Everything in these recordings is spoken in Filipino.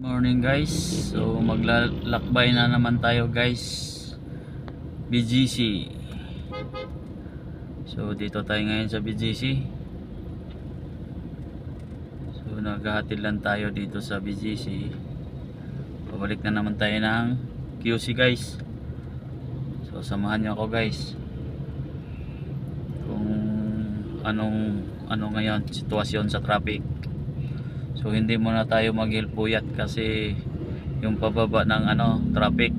Morning guys, so maglalakbay na naman tayo guys, BGC. So dito tayo ngayon sa BGC. So naghahatid lang tayo dito sa BGC. Pabalik na naman tayo ng QC guys. So samahan niyo ako guys kung ano ngayon sitwasyon sa traffic. So hindi muna tayo maghilpuyat kasi yung pababa ng traffic,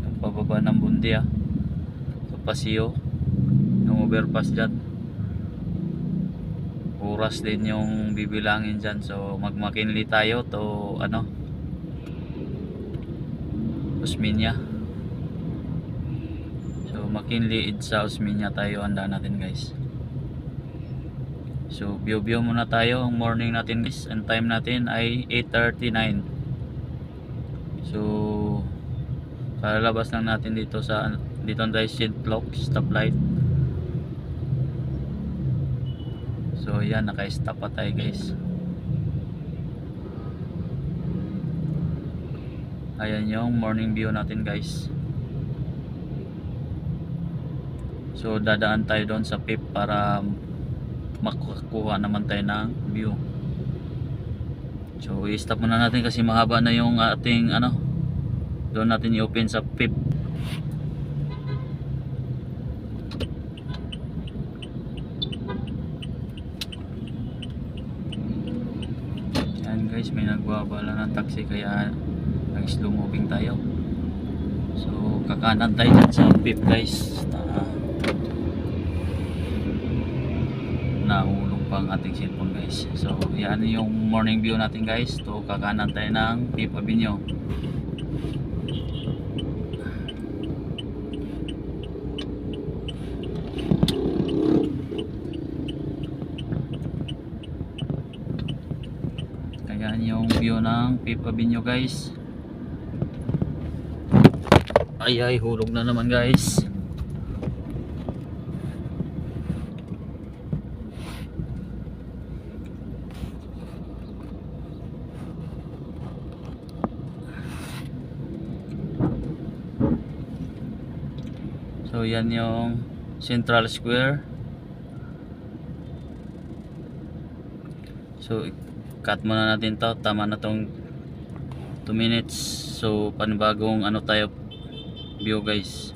yung pababa ng Bundia sa Paseo, yung overpass dyan, oras din yung bibilangin dyan. So mag McKinley tayo to Osmeña. So McKinley sa Osmeña tayo, handa natin guys. So view muna tayo ang morning natin guys. And time natin ay 8:39. So kalabas lang natin dito tayo St. Clock stoplight. So yan, naka-stop pa tayo guys. Ayan yung morning view natin guys. So dadaan tayo doon sa PIP para makukuha naman tayo ng view. So i-stop muna natin kasi mahaba na yung ating doon natin i-open sa PIP. Yan guys, may nagbabala ng taxi kaya nag-slow moving tayo. So kakanan tayo dyan sa PIP guys. Nahulog pa ang ating cellphone guys. So yan yung morning view natin guys. To kakanan tayo ng PIP Avenue. Kaya yung view ng PIP Avenue guys. Ay hulog na naman guys. So yan yung Central Square. So cut muna natin to. Tama na tong 2 minutes. So panibagong tayo view guys.